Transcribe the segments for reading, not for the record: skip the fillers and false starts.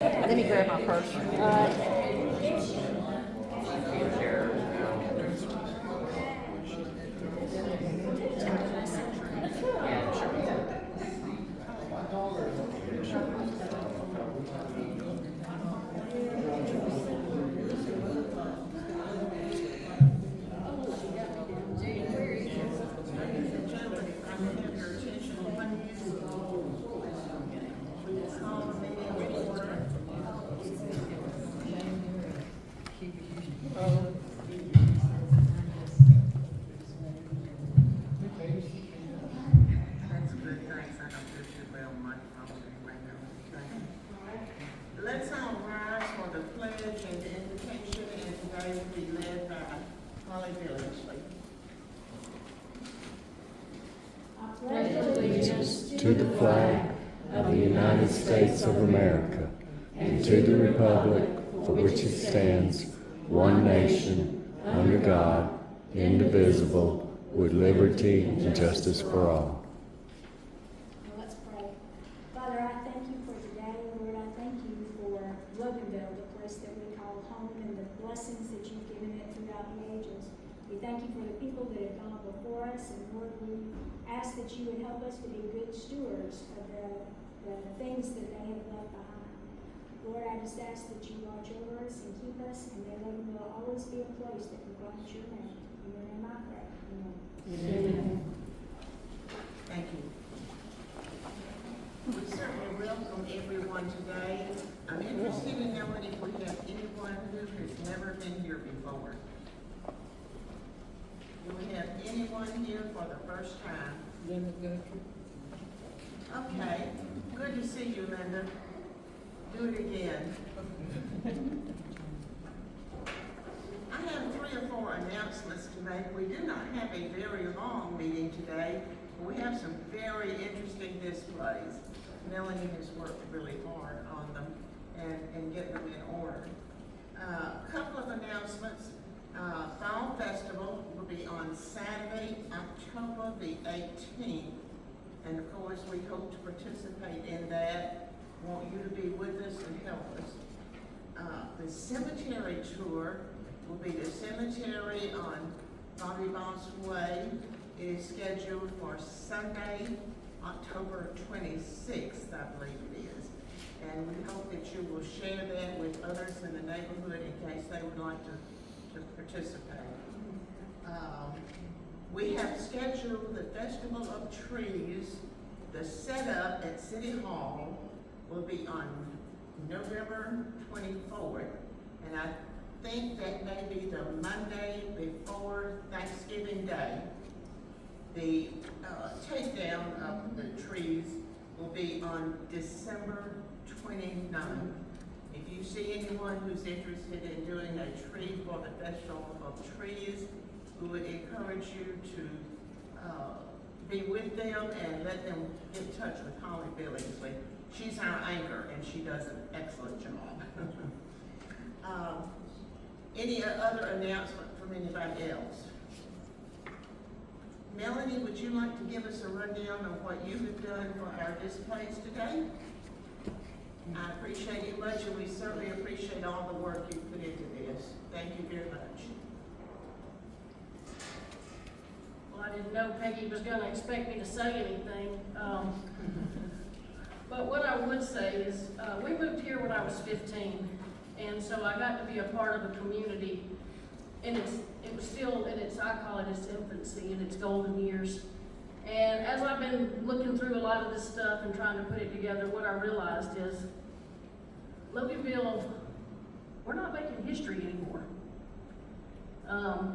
Let me grab my purse. Let's all rise for the pledge and the invitation, and today will be led by Holly Billingsley. I pledge allegiance to the flag of the United States of America and to the republic for which it stands, one nation, under God, indivisible, with liberty and justice for all. Let's pray. Father, I thank you for today. Lord, I thank you for Loganville, the place that we call home, and the blessings that you've given it throughout the ages. We thank you for the people that have gone before us, and Lord, we ask that you would help us to be good stewards of the things that they have left behind. Lord, I just ask that you watch over us and keep us, and that Loganville will always be a place that proclaims your name. In your name I pray. Amen. Amen. Thank you. We certainly welcome everyone today. I'm interested in knowing if we have anyone who has never been here before. Do we have anyone here for the first time? Okay, good to see you, Linda. Do it again. I have 3 or 4 announcements to make. We do not have a very long meeting today. We have some very interesting displays. Melanie has worked really hard on them and getting them in order. A couple of announcements. Fall Festival will be on Saturday, October the 18th. And of course, we hope to participate in that. Want you to be with us and help us. The cemetery tour will be the cemetery on Bobby Boss Way. It is scheduled for Sunday, October 26th, I believe it is. And we hope that you will share that with others in the neighborhood in case they would like to participate. We have scheduled the Festival of Trees. The setup at City Hall will be on November 24th, and I think that may be the Monday before Thanksgiving Day. The takedown of the trees will be on December 29th. If you see anyone who's interested in doing a tree for the Festival of Trees, we would encourage you to be with them and let them get in touch with Holly Billingsley. She's our anchor and she does an excellent job. Any other announcement from anybody else? Melanie, would you like to give us a rundown of what you have done for our displays today? I appreciate it much, and we certainly appreciate all the work you put into this. Thank you very much. Well, I didn't know Peggy was going to expect me to say anything. But what I would say is, we moved here when I was 15, and so I got to be a part of a community, and it was still in its, I call it its infancy, in its golden years. And as I've been looking through a lot of this stuff and trying to put it together, what I realized is, Loganville, we're not making history anymore.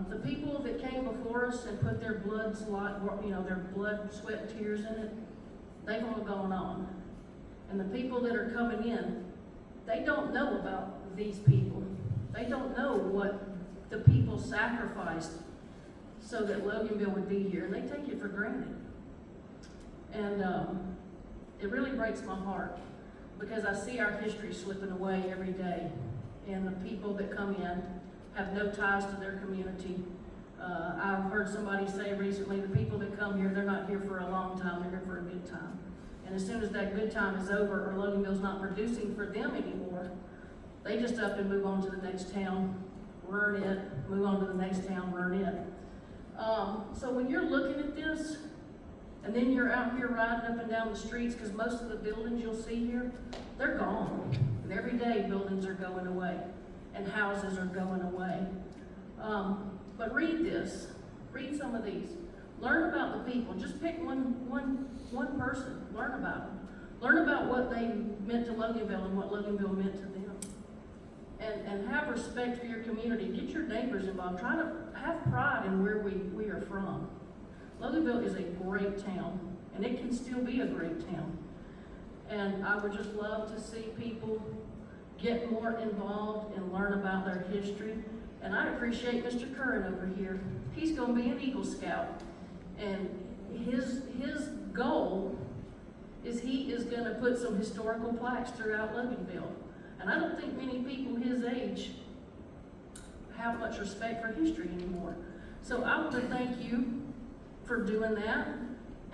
The people that came before us and put their blood, their blood, sweat, and tears in it, they've all gone on. And the people that are coming in, they don't know about these people. They don't know what the people sacrificed so that Loganville would be here, and they take it for granted. And it really breaks my heart because I see our history slipping away every day, and the people that come in have no ties to their community. I've heard somebody say recently, the people that come here, they're not here for a long time, they're here for a good time. And And as soon as that good time is over, or Loganville's not producing for them anymore, they just up and move on to the next town, learn it, move on to the next town, learn it. So when you're looking at this, and then you're out here riding up and down the streets, because most of the buildings you'll see here, they're gone. And every day buildings are going away, and houses are going away. But read this, read some of these. Learn about the people. Just pick one person. Learn about them. Learn about what they meant to Loganville and what Loganville meant to them. And have respect for your community. Get your neighbors involved. Try to have pride in where we are from. Loganville is a great town, and it can still be a great town. And I would just love to see people get more involved and learn about their history. And I appreciate Mr. Curran over here. He's going to be an Eagle Scout. And his goal is he is going to put some historical plaques throughout Loganville. And I don't think many people his age have much respect for history anymore. So I want to thank you for doing that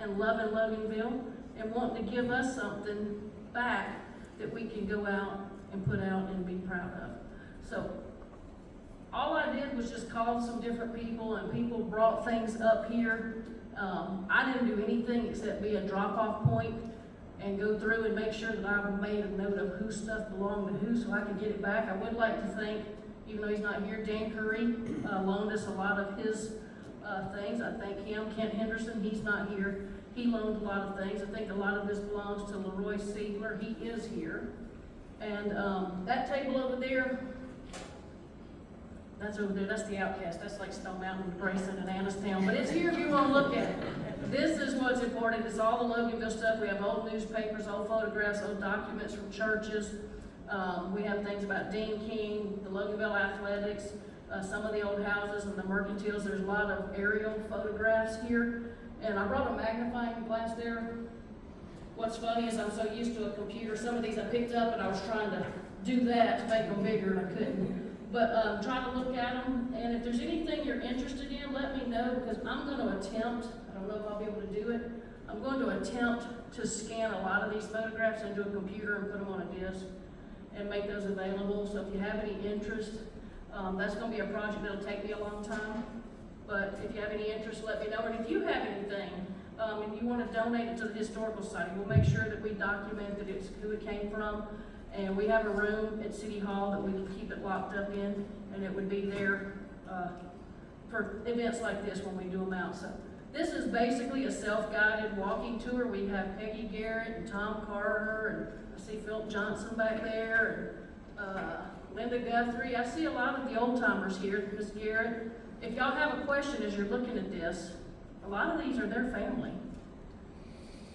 and loving Loganville and wanting to give us something back that we can go out and put out and be proud of. So all I did was just call some different people, and people brought things up here. I didn't do anything except be a drop-off point and go through and make sure that I made a note of whose stuff belonged to who so I could get it back. I would like to thank, even though he's not here, Dan Curry loaned us a lot of his things. I thank him. Kent Henderson, he's not here. He loaned a lot of things. I think a lot of this belongs to Leroy Siegler. He is here. And that table over there, that's over there, that's the Outcast. That's like Stone Mountain, Grayson, and Annistown. But it's here if you want to look at it. This is what's important. It's all the Loganville stuff. We have old newspapers, old photographs, old documents from churches. We have things about Dean King, the Loganville Athletics, some of the old houses and the mercantiles. There's a lot of aerial photographs here. And I brought a magnifying glass there. What's funny is I'm so used to a computer. Some of these I picked up and I was trying to do that to make them bigger and I couldn't. But try to look at them, and if there's anything you're interested in, let me know, because I'm going to attempt, I don't know if I'll be able to do it, I'm going to attempt to scan a lot of these photographs into a computer and put them on a disc and make those available. So if you have any interest, that's going to be a project that'll take me a long time. But if you have any interest, let me know. And if you have anything, and you want to donate it to the Historical Society, we'll make sure that we document that it's who it came from. And we have a room at City Hall that we can keep it locked up in, and it would be there for events like this when we do them out. So this is basically a self-guided walking tour. We have Peggy Garrett and Tom Carter, and I see Philip Johnson back there, and Linda Guthrie. I see a lot of the old timers here, Miss Garrett. If y'all have a question as you're looking at this, a lot of these are their family.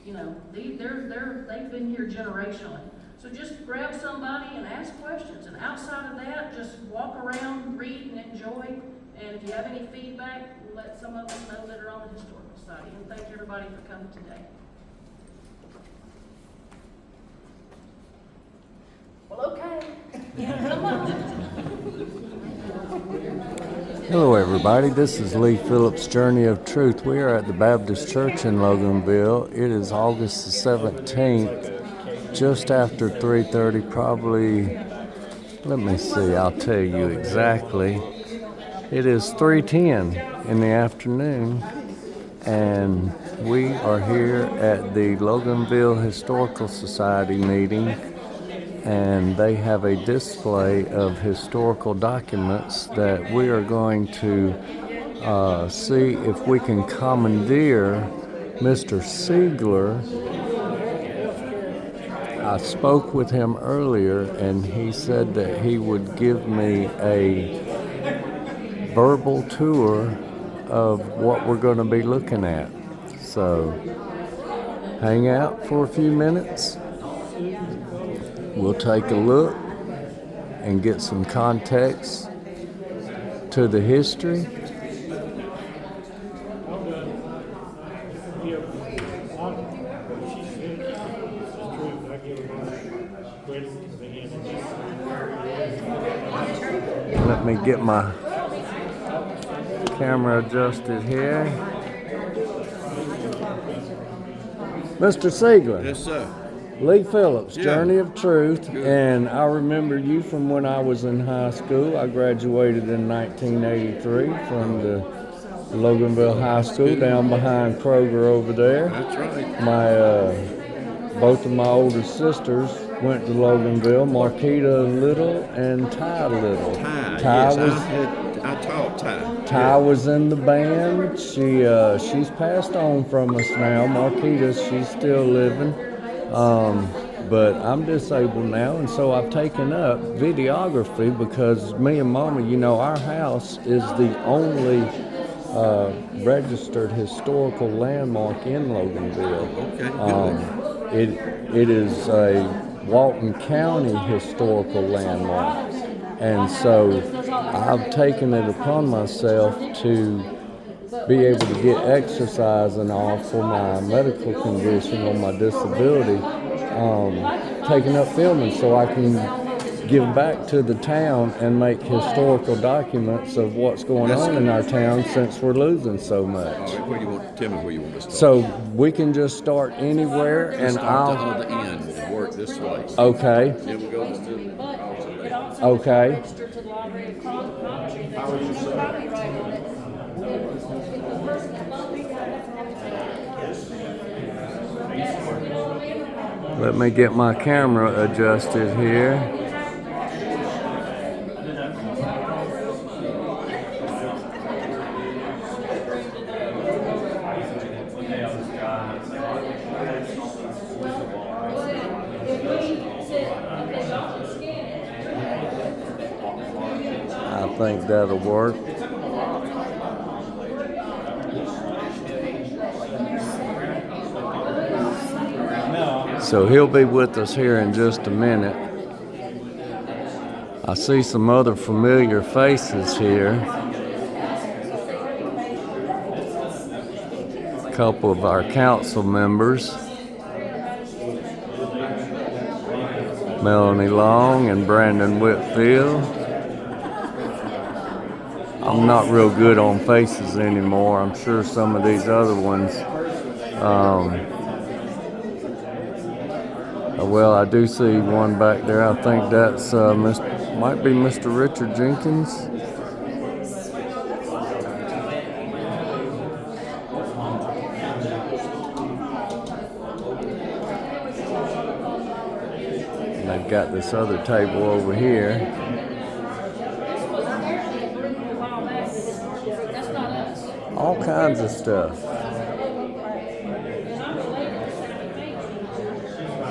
You know, they've been here generationally. So just grab somebody and ask questions. And outside of that, just walk around, read, and enjoy. And if you have any feedback, let some of us know that are on the Historical Society. And thank everybody for coming today. Well, okay. Come on. Hello everybody, this is Lee Phillips' Journey of Truth. We are at the Baptist Church in Loganville. It is August the 17th. Just after 3:30, probably, let me see, I'll tell you exactly. It is 3:10 in the afternoon, and we are here at the Loganville Historical Society meeting, and they have a display of historical documents that we are going to see if we can commandeer Mr. Siegler. I spoke with him earlier, and he said that he would give me a verbal tour of what we're going to be looking at. So, hang out for a few minutes. We'll take a look and get some context to the history. Let me get my camera adjusted here. Mr. Siegler. Yes, sir. Lee Phillips, Yeah. Journey of Truth, Good. and I remember you from when I was in high school. I graduated in 1983 from the Loganville High School down behind Kroger over there. That's right. Both of my older sisters went to Loganville, Marquita Little and Ty Little. Ty, Ty yes, was I taught Ty. Ty was in the band. She's passed on from us now. Marquita, she's still living. But I'm disabled now, and so I've taken up videography because me and Mama, you know, our house is the only registered historical landmark in Loganville. Okay, good. It is a Walton County historical landmark, and so I've taken it upon myself to be able to get exercise and all for my medical condition or my disability, taking up filming so I can give back to the town and make historical documents of what's going on in our town since we're losing so much. Tell me where you want to start. So we can just start anywhere and Start I'll... on the end and work this way. Okay, Then we go to But it also Okay. registered to the Library of Congress, and there's no copyright on it. If the person that owns it, you know what I mean? let me get my camera adjusted here. I think that'll work. So he'll be with us here in just a minute. I see some other familiar faces here. A couple of our council members. Melanie Long and Brandon Whitfield. I'm not real good on faces anymore. I'm sure some of these other ones. Well, I do see one back there. I think that's might be Mr. Richard Jenkins. And I've got this other table over here. That's not us. All kinds of stuff. And I'm related to Sally Mae. And I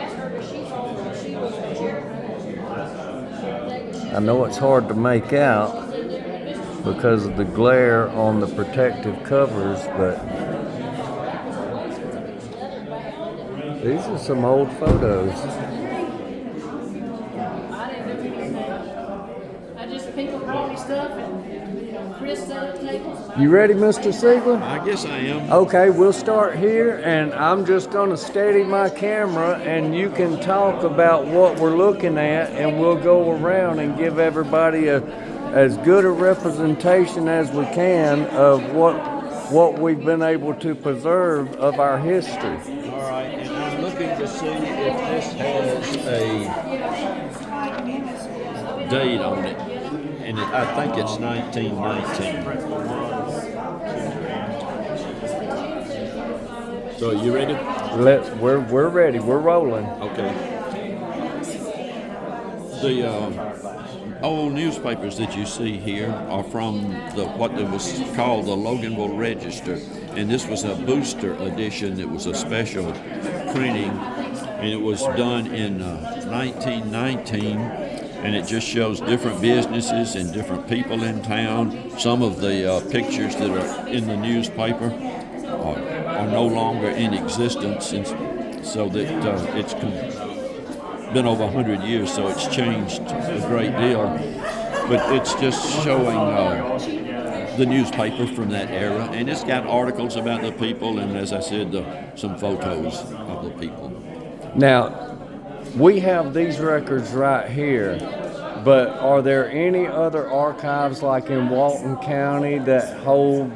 asked her if she told her she was the chairman. I know it's hard to make out because of the glare on the protective covers, but these are some old photos. I didn't do anything. I just, people brought me stuff and Chris set up tables. You ready, Mr. Siegler? I guess I am. Okay, we'll start here, and I'm just going to steady my camera, and you can talk about what we're looking at, and we'll go around and give everybody as good a representation as we can of what we've been able to preserve of our history. All right, and I'm looking to see if this has a date on it, and I think it's 1919. So you ready? We're ready. We're rolling. Okay. The old newspapers that you see here are from what was called the Loganville Register, and this was a booster edition. It was a special printing, and it was done in 1919, and it just shows different businesses and different people in town. Some of the pictures that are in the newspaper are no longer in existence, and so that it's been over 100 years, so it's changed a great deal. But it's just showing the newspaper from that era, and it's got articles about the people, and as I said, some photos of the people. Now, we have these records right here, but are there any other archives like in Walton County that hold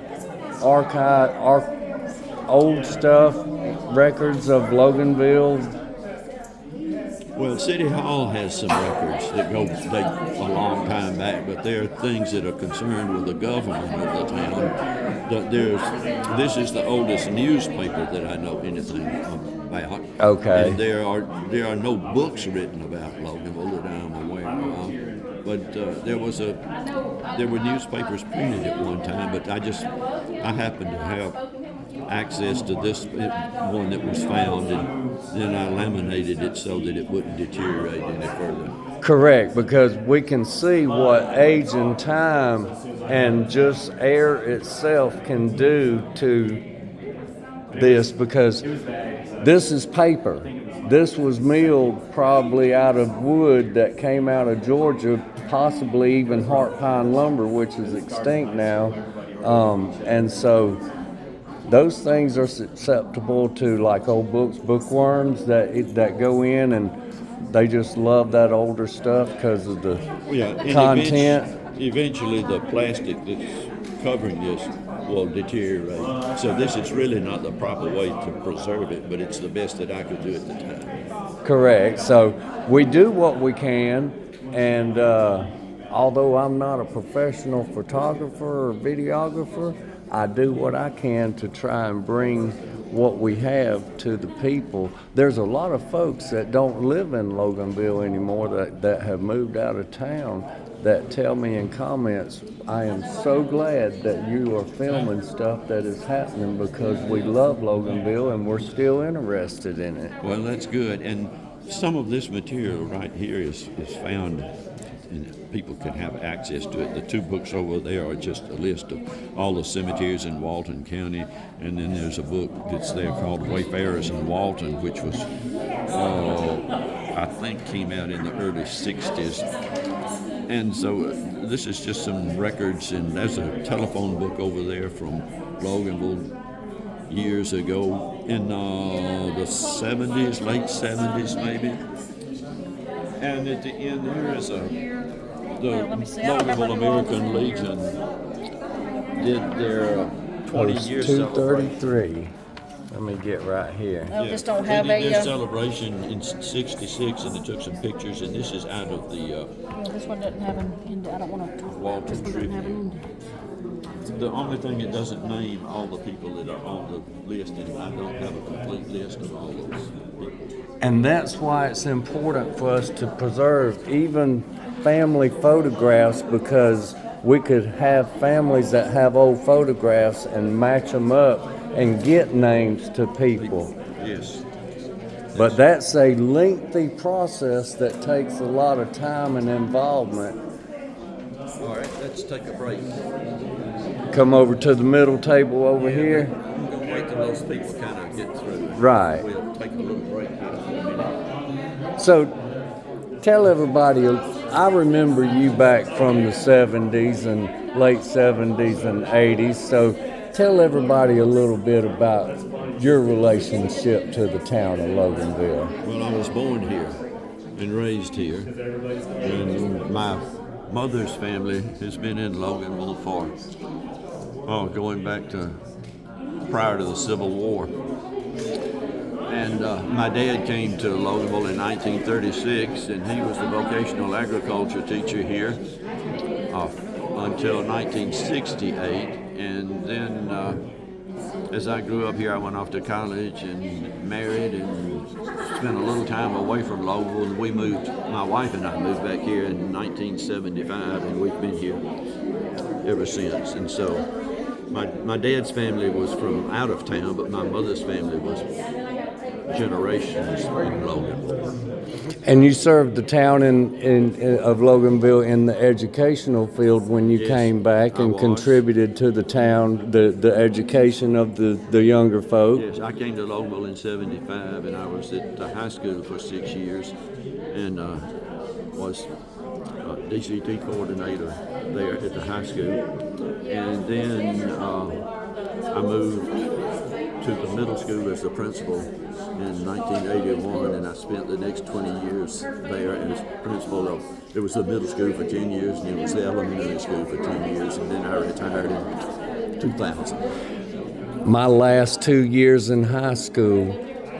old stuff records of Loganville? Well, City Hall has some records that go date a long time back, but there are things that are concerned with the government of the town. This is the oldest newspaper that I know anything about. Okay. And there are no books written about Loganville that I'm aware of. But there were newspapers printed at one time, but I happened to have access to this one that was found, and then I laminated it so that it wouldn't deteriorate any further. Correct, because we can see what age and time and just air itself can do to this, because this is paper. This was milled probably out of wood that came out of Georgia, possibly even heart pine lumber, which is extinct now. And so those things are susceptible to like old books, bookworms that go in, and they just love that older stuff because of the content. Eventually, the plastic that's covering this will deteriorate. So this is really not the proper way to preserve it, but it's the best that I could do at the time. Correct. So we do what we can, and although I'm not a professional photographer or videographer, I do what I can to try and bring what we have to the people. There's a lot of folks that don't live in Loganville anymore that have moved out of town that tell me in comments, I am so glad that you are filming stuff that is happening because we love Loganville and we're still interested in it. Well, that's good. And some of this material right here is found, and people can have access to it. The two books over there are just a list of all the cemeteries in Walton County, and then there's a book that's there called Wayfarers in Walton, which was, I think, came out in the early 60s. And so this is just some records, and there's a telephone book over there from Loganville years ago in the 70s, late 70s maybe. And at the end there is the Loganville American Legion did their 20 year celebration. 233. Let me get right here. I just don't have they did a, their celebration in '66, and they took some pictures, and this is out of the this one doesn't have an end, I don't want to talk about this one, doesn't have an end. the only thing it doesn't name all the people that are on the list, and I don't have a complete list of all those people. And that's why it's important for us to preserve even family photographs, because we could have families that have old photographs and match them up and get names to people. Yes. But that's a lengthy process that takes a lot of time and involvement. All right, let's take a break. Come over to the middle table over here. I'm going to wait till those people kind of get through. Right. We'll take a little break here for a minute. So tell everybody, I remember you back from the 70s and late 70s and 80s. So tell everybody a little bit about your relationship to the town of Loganville. Well, I was born here and raised here, and my mother's family has been in Loganville for, going back to prior to the Civil War. And my dad came to Loganville in 1936, and he was the vocational agriculture teacher here until 1968. And then as I grew up here, I went off to college and married and spent a little time away from Loganville. And we moved, my wife and I moved back here in 1975, and we've been here ever since. And so my dad's family was from out of town, but my mother's family was generations in Loganville. And you served the town of Loganville in the educational field when you came back and contributed to the town, the education of the younger folk. Yes, I came to Loganville in '75, and I was at the high school for 6 years, and was DCT coordinator there at the high school. And then I moved to the middle school as the principal in 1981, and I spent the next 20 years there as principal of, it was the middle school for 10 years, and it was the elementary school for 10 years, and then I retired in 2000. my last 2 years in high school,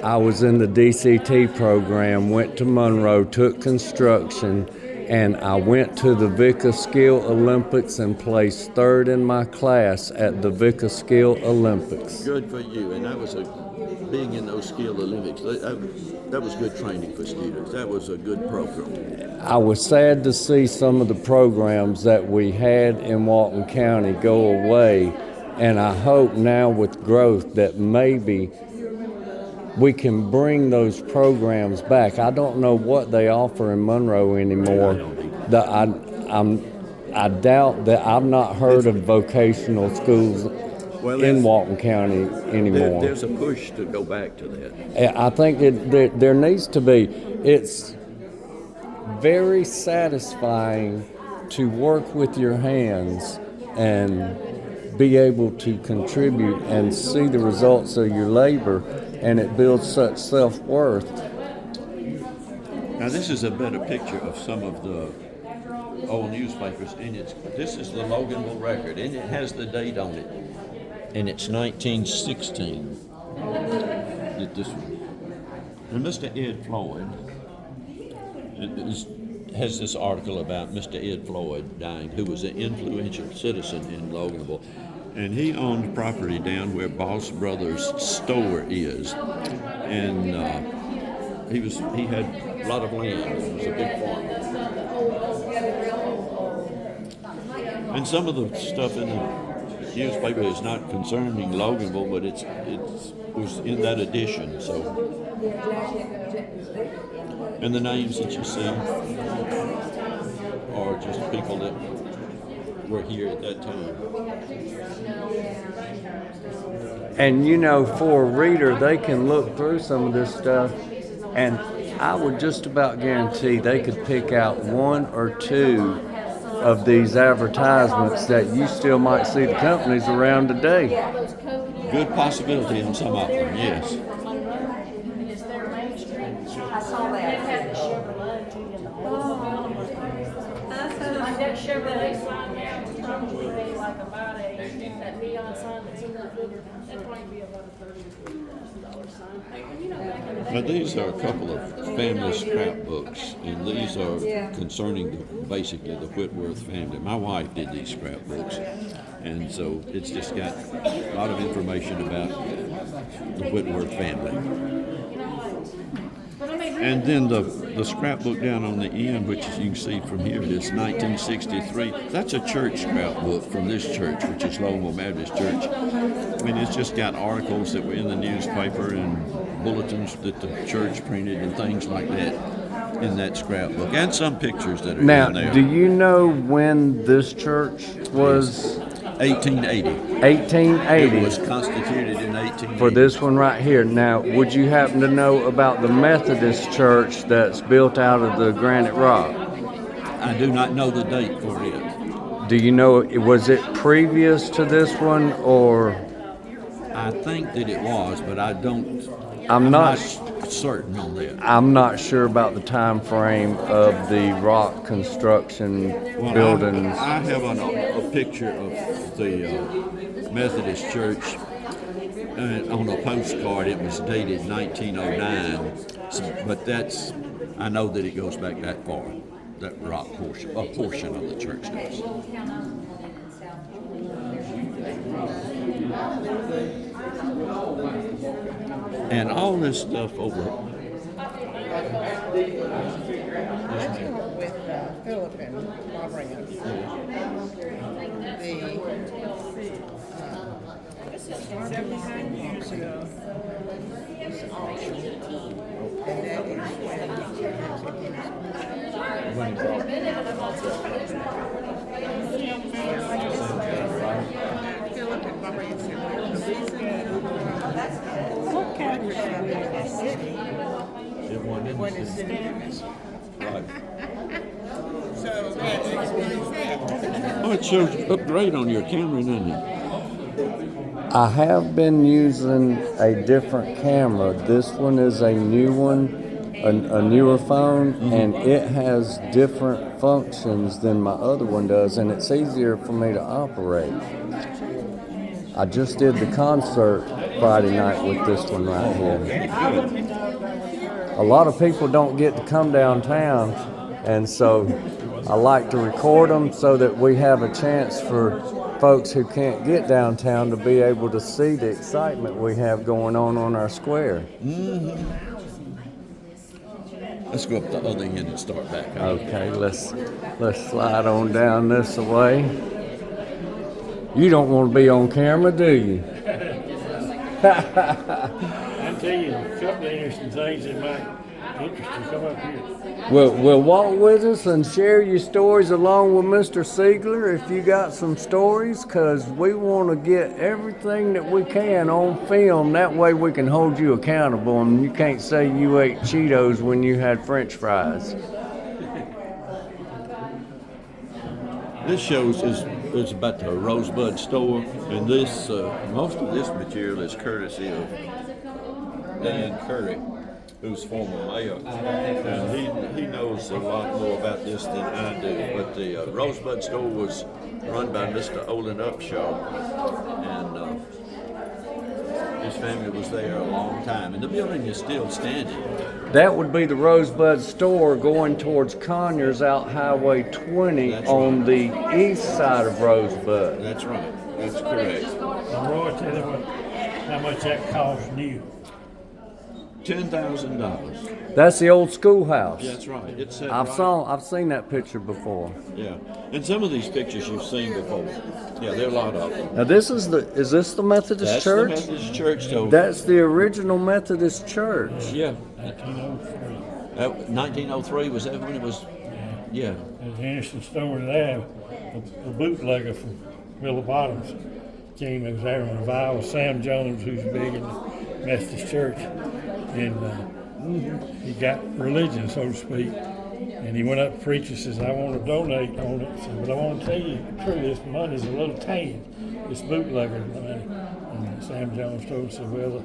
I was in the DCT program, went to Monroe, took construction, and I went to the Vica Skill Olympics and placed third in my class at the Vica Skill Olympics. Good for you, and that was being in those skill Olympics. That was good training for students. That was a good program. I was sad to see some of the programs that we had in Walton County go away, and I hope now with growth that maybe we can bring those programs back. I don't know what they offer in Monroe anymore. I doubt that. I've not heard of vocational schools in Walton County anymore. There's a push to go back to that. I think there needs to be. It's very satisfying to work with your hands and be able to contribute and see the results of your labor, and it builds such self-worth. Now this is a better picture of some of the old newspapers, and this is the Loganville Record, and it has the date on it, and it's 1916. This one. And Mr. Ed Floyd has this article about Mr. Ed Floyd dying, who was an influential citizen in Loganville. And he owned property down where Boss Brothers store is. And he had a lot of land. He was a big farmer. And some of the stuff in the newspaper is not concerning Loganville, but it was in that edition. So, and the names that you see are just people that were here at that time. And you know, for a reader, they can look through some of this stuff, and I would just about guarantee they could pick out one or two of these advertisements that you still might see the companies around today. Good possibility on some of them, yes. I saw that. It had the Chevrolet too in the whole like that Chevrolet sign there was probably like about that neon sign that's in that bigger. That'd probably be about a $30,000 sign. You know, back in the day. Now these are a couple of family scrapbooks, and these are concerning basically the Whitworth family. My wife did these scrapbooks, and so it's just got a lot of information about the Whitworth family. And then the scrapbook down on the end, which you can see from here, is 1963. That's a church scrapbook from this church, which is Loganville Baptist Church. I mean, it's just got articles that were in the newspaper and bulletins that the church printed and things like that in that scrapbook, and some pictures that are in there. Now, do you know when this church was? 1880. 1880. It was constituted in 1880. For this one right here. Now, would you happen to know about the Methodist church that's built out of the granite rock? I do not know the date for it. Do you know, was it previous to this one, or? I think that it was, but I'm not certain on that. I'm not sure about the time frame of the rock construction buildings. I have a picture of the Methodist Church on a postcard. It was dated 1909, but I know that it goes back that far. That rock portion, a portion of the church does. And all this stuff over. With Philip and Maureen, the 75 years ago, this auction, and that Philip and Maureen said, the reason what category should we have a city when it's damaged? Right. So that explains that. Oh, it shows up great on your camera, doesn't it? I have been using a different camera. This one is a new one, a newer phone, and it has different functions than my other one does, and it's easier for me to operate. I just did the concert Friday night with this one right here. A lot of people don't get to come downtown, and so I like to record them so that we have a chance for folks who can't get downtown to be able to see the excitement we have going on our square. Let's go up the other end and start back out. Okay, let's slide on down this way. You don't want to be on camera, do you? I'll tell you a couple of interesting things that might interest you. Come up here. Well, walk with us and share your stories along with Mr. Siegler if you got some stories, because we want to get everything that we can on film. That way we can hold you accountable and you can't say you ate Cheetos when you had French fries. This shows is about the Rosebud store, and this most of this material is courtesy of Dan Curry, who's former mayor, and he knows a lot more about this than I do. But the Rosebud store was run by Mr. Olin Upshaw, and his family was there a long time, and the building is still standing. That would be the Rosebud store going towards Conyers out Highway 20 That's on right. the east side of Rosebud. That's right. That's correct. And Roy, tell them how much that cost new. $10,000. That's the old schoolhouse. That's right. It's set I've right. seen that picture before. Yeah, and some of these pictures you've seen before. Yeah, there are a lot of them. Now is this the Methodist That's church? the Methodist church, though. That's the original Methodist church. Yeah. 1903. 1903 was that when it was? Yeah. There's an interesting story there. A bootlegger from Miller Bottoms came and was having a revival with Sam Jones, who's big in the Methodist church. And he got religion, so to speak. And he went up to preach and says, I want to donate on it. So, but I want to tell you the truth, this money's a little tame. This bootlegger money. And Sam Jones told him, said, well,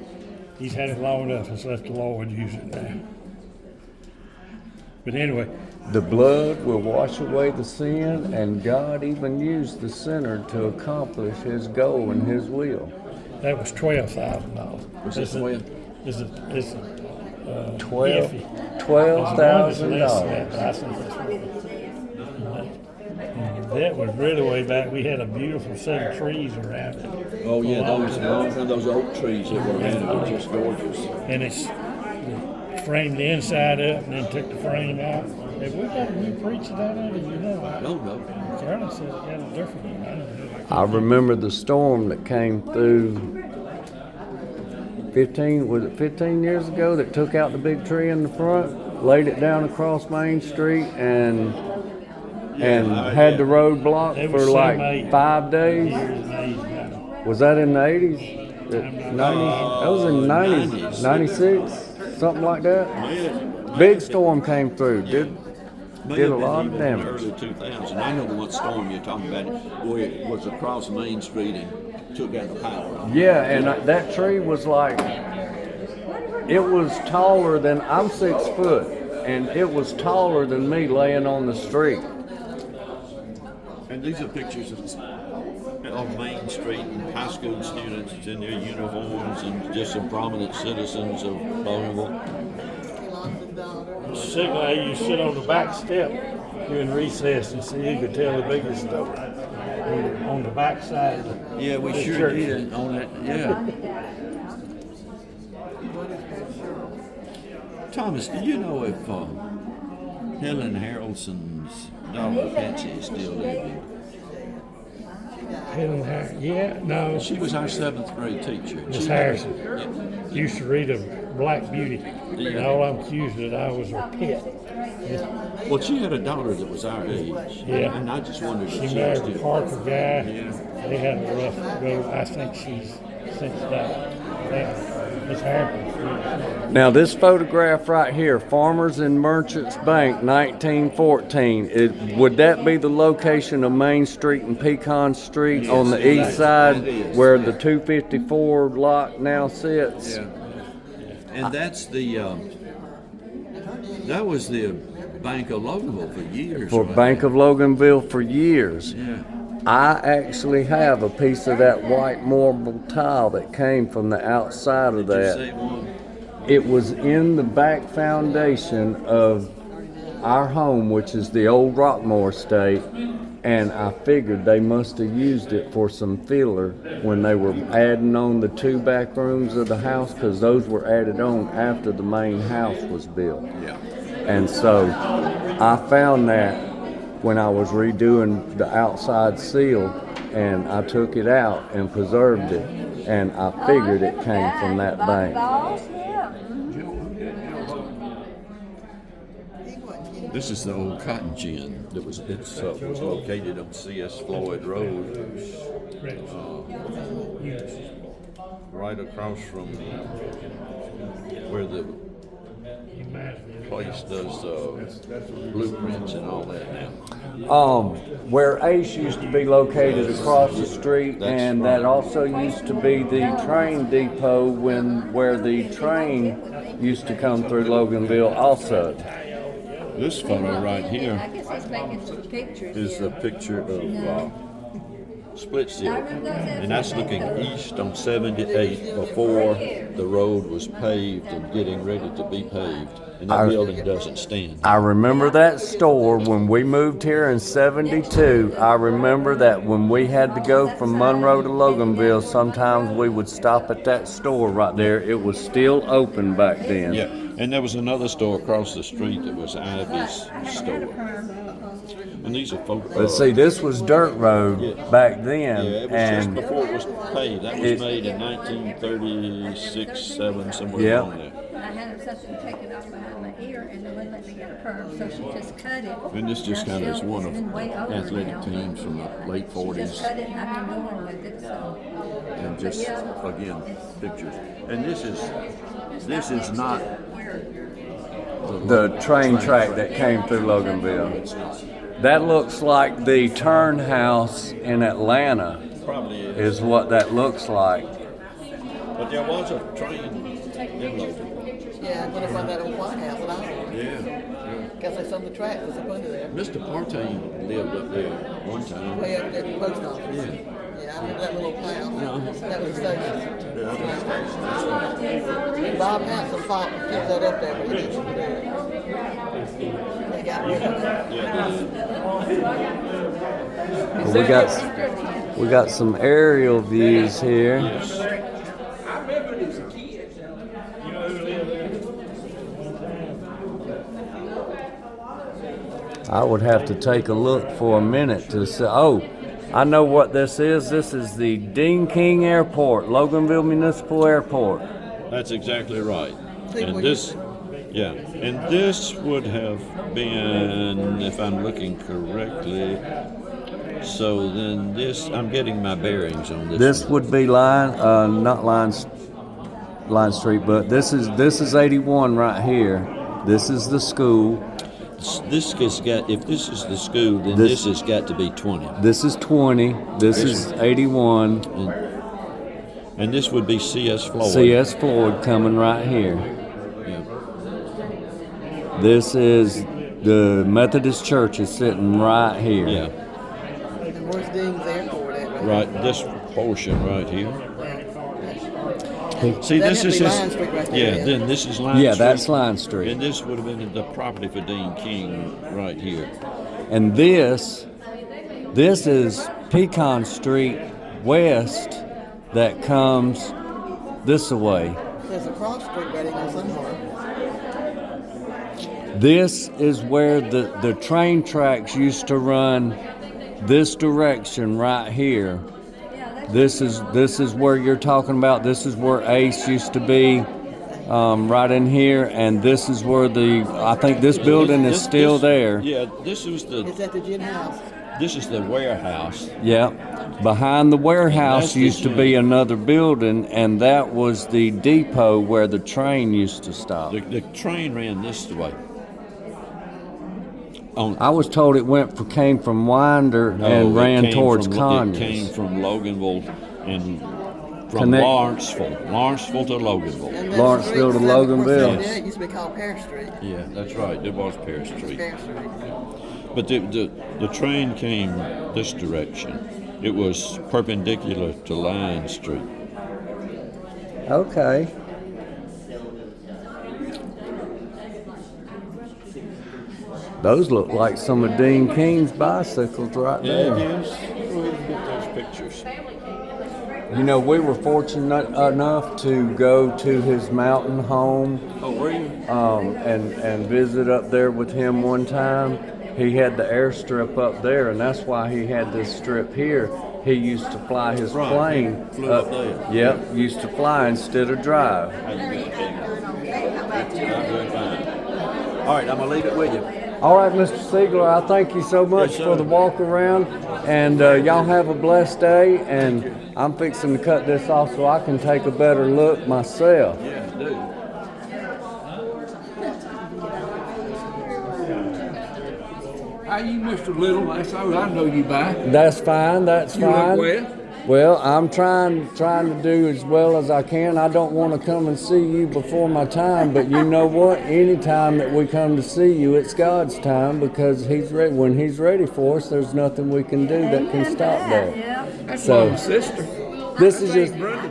he's had it long enough. Let's let the Lord use it now. But anyway, The blood will wash away the sin, and God even used the sinner to accomplish his goal and his will. that was $12,000. Was it 12? It's a $12,000. That was really way back. We had a beautiful set of trees around it. Oh yeah, those oak trees that were around it were just gorgeous. And it's framed the inside up and then took the frame out. Have we got a new preacher down there? Do you know? No. Carolyn said it got a different one. I don't know. I remember the storm that came through 15 years ago that took out the big tree in the front, laid it down across Main Street, and had the road blocked There for was like some 5 days. Years and age now. Was that in the 80s? 90? That was in the 90s, 96, something like that. Big storm came through. Did a lot of damage. Early 2000. I know what storm you're talking about, where it was across Main Street and took out the power. Yeah, and that tree was like, it was taller than, I'm 6 foot, and it was taller than me laying on the street. And these are pictures of Main Street and high school students in their uniforms and just some prominent citizens of Loganville. Particularly, you sit on the back step during recess and see who could tell the biggest story on the back side. Yeah, we The sure church. did on that. Yeah. Thomas, do you know if Helen Harrelson's daughter Patsy is still living? Yeah, no, She was our 7th grade teacher. Miss She- Harrison Yeah. used to read of Black Beauty, and all I'm accused that I was her pet. Well, she had a daughter that was our age. Yeah. And I just wondered if She she was married a still. Parker guy. Yeah. They had a rough go. I think she's since died. Yeah, Miss Harrison. Now this photograph right here, Farmers and Merchants Bank, 1914. Would that be the location of Main Street and Pecan Street Yes, on the it east is. side, It is. where the 254 lot now sits? Yeah. And that's the, that was the Bank of Loganville for years. For right Bank there. of Loganville for years. Yeah. I actually have a piece of that white marble tile that came from the outside of Did you see that. one? It was in the back foundation of our home, which is the old Rockmore estate, and I figured they must have used it for some filler when they were adding on the 2 back rooms of the house, because those were added on after the main house was built. Yeah. And so I found that when I was redoing the outside seal, and I took it out and preserved it, and I figured it came from that bank. This is the old cotton gin that was was located on C.S. Floyd Road, right across from where the place does blueprints and all that now. Where Ace used to be located across the street, That's and right. that also used to be the train depot where the train used to come through Loganville also. This photo right here I guess he's making some pictures. is the picture of Splitsville, and that's looking east on 78 before the road was paved and getting ready to be paved, and that building doesn't stand. I remember that store when we moved here in 72. I remember that when we had to go from Monroe to Loganville, sometimes we would stop at that store right there. It was still open back then. Yeah, and there was another store across the street that was Ivy's store. And these are photos. But see, this was dirt road back then, Yeah, it was and just before it was paved. That was made in 1936, 7, somewhere Yeah. along there. And I had something taken off behind my ear, and they wouldn't let me get a perm, so she just cut it. And this just kind of is one of It's been way over athletic now. teams from the late She just 40s, cut it, and I've been going with it, so. and just again pictures. And this is not the train track that came through Loganville. It's not. That looks like the Turn House in Atlanta, Probably is. is what that looks like. But there was a train in Logan. Yeah, I'm gonna run that old White House at all. Yeah. Guess there's some of the tracks that's up under there. Mr. Partain lived up there one time. Way up there at the post office. Yeah. Yeah, I remember that little house. Yeah. That was the station. Yeah, that's right. Bob Hanson fought to keep that up there, but he didn't do it. They got rid of it. But we got some aerial views here. I would have to take a look for a minute to say, oh, I know what this is. This is the Dean King Airport, Loganville Municipal Airport. That's exactly right. And this, yeah, and this would have been, if I'm looking correctly, so then this, I'm getting my bearings on this. This one. would be not Line Street, but this is 81 right here. This is the school. This has got, if this is the school, then this has got to be 20. This is 20. This is 81. And this would be C.S. Floyd. C.S. Floyd coming right here. Yeah. This is the Methodist Church is sitting right here. Yeah. And where's Dean's Airport at? Right, this portion right here. See, That'd this have is to be just, Line Street right there, yeah, yeah. then this is Line Yeah, Street. that's Line Street. And this would have been the property for Dean King right here. And this is Pecan Street West that comes this way. There's a cross street right in there somewhere. This is where the train tracks used to run this direction right here. This is where you're talking about. This is where Ace used to be, right in here, and this is where I think this building is still there. Yeah, this was Is that the gin house? this is the warehouse. Yeah. Behind the warehouse That's the used to be gym. another building, and that was the depot where the train used to stop. The train ran this way. I was told it came from Winder No, and it ran came towards from, Conyers. It came from Loganville and from Connect- Lawrenceville to Loganville. And that Lawrenceville to street, Loganville. Yeah, it used to be called Pear Street. Yeah, that's right. It was Paris Street. Pear Street. But the train came this direction. It was perpendicular to Line Street. Okay. Those look like some of Dean King's bicycles right there. is. Go ahead and get those pictures. You know, we were fortunate enough to go to his mountain home Oh, were you? and visit up there with him one time. He had the airstrip up there, and that's why he had this strip here. He used to fly his Right. plane. Flew up there. Yep, used to fly instead of drive. How you doing, King? I'm doing fine. All right, I'm gonna leave it with you. All right, Mr. Siegler, I thank you so much Yes, sir. for the walk around, and y'all have a blessed day. And I'm fixing to cut this off so I can take a better look myself. Yeah, do. How you, Mr. Little? That's all I know you by. That's fine. That's You look fine. well. Well, I'm trying to do as well as I can. I don't want to come and see you before my time, but you know what? Any time that we come to see you, it's God's time, because He's ready. When He's ready for us, there's nothing we can do that can stop that. That's So- my sister. This is That's just brother.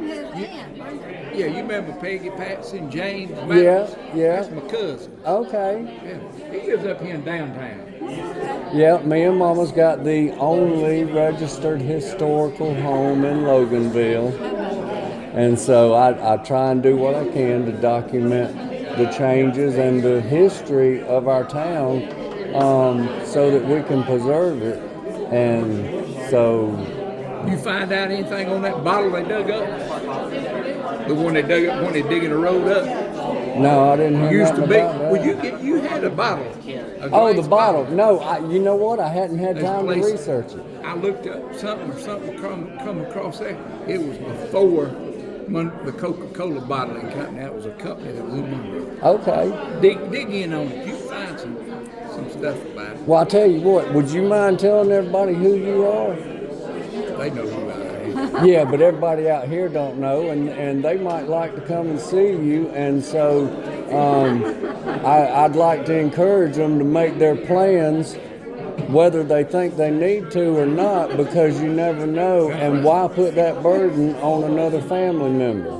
Yeah, you remember Peggy, Patsy, and James? Yeah, yeah. That's my cousin. okay. Yeah, he lives up here in downtown. Yeah, me and Mama's got the only registered historical home in Loganville. And so I try and do what I can to document the changes and the history of our town, so that we can preserve it. And so, You find out anything on that bottle they dug up? The one they dug up when they digging the road up? no, I didn't hear Used to nothing be. about that. Well, you had a bottle. A Oh, the glass bottle. No, you know what? I hadn't had There's time to places- research it. I looked up something come across there. It was before the Coca-Cola bottling company. That was a company that was in Monroe. Okay. Dig in on it. You find some stuff about it. Well, I'll tell you what. Would you mind telling everybody who you are? They know who I am. Yeah, but everybody out here don't know, and they might like to come and see you, and so I'd like to encourage them to make their plans, whether they think they need to or not, because you never know, and why put that burden on another family member?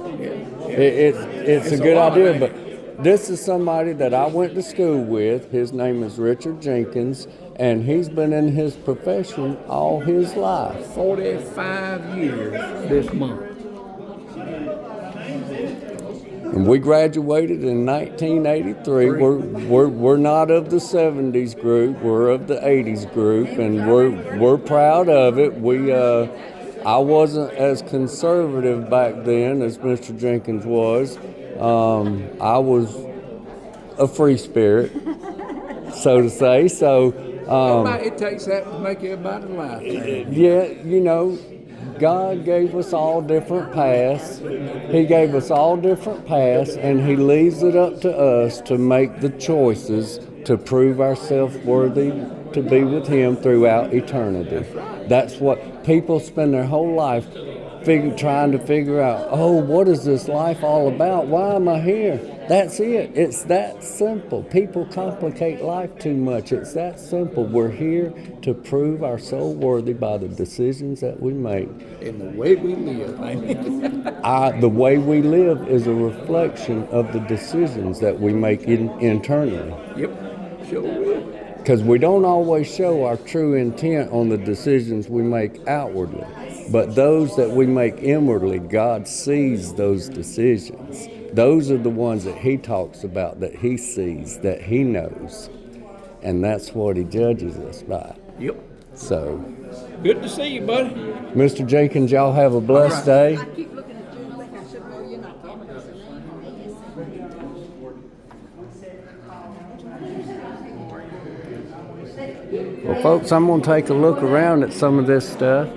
It's a good idea, but this is somebody that I went to school with. His name is Richard Jenkins, and he's been in his profession all his life. 45 years this month. And we graduated in 1983. We're not of the 70s group. We're of the 80s group, and we're proud of it. I wasn't as conservative back then as Mr. Jenkins was. I was a free spirit, so to say. So It takes that to make everybody laugh. yeah, you know, God gave us all different paths. He gave us all different paths, and He leaves it up to us to make the choices to prove ourselves worthy to be with Him throughout eternity. That's what people spend their whole life trying to figure out. Oh, what is this life all about? Why am I here? That's it. It's that simple. People complicate life too much. It's that simple. We're here to prove our soul worthy by the decisions that we make. In the way we live, The way we live is a reflection of the decisions that we make internally. Yep, sure will. Because we don't always show our true intent on the decisions we make outwardly. But those that we make inwardly, God sees those decisions. Those are the ones that He talks about, that He sees, that He knows. And that's what He judges us by. Yep. So, Good to see you, buddy. Mr. Jenkins, y'all have a blessed day. I keep looking at you, I think I should know you're not talking to Well, folks, I'm going to take a look around at some of this stuff.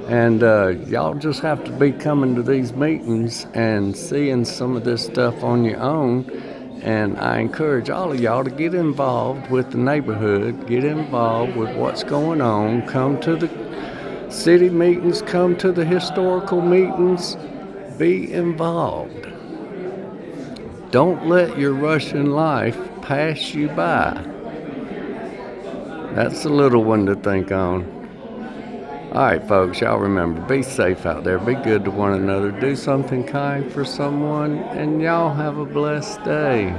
And y'all just have to be coming to these meetings and seeing some of this stuff on your own. And I encourage all of y'all to get involved with the neighborhood, get involved with what's going on. Come to the city meetings, come to the historical meetings, be involved. Don't let your rush in life pass you by. That's a little one to think on. All right, folks, y'all remember, be safe out there. Be good to one another. Do something kind for someone, and y'all have a blessed day.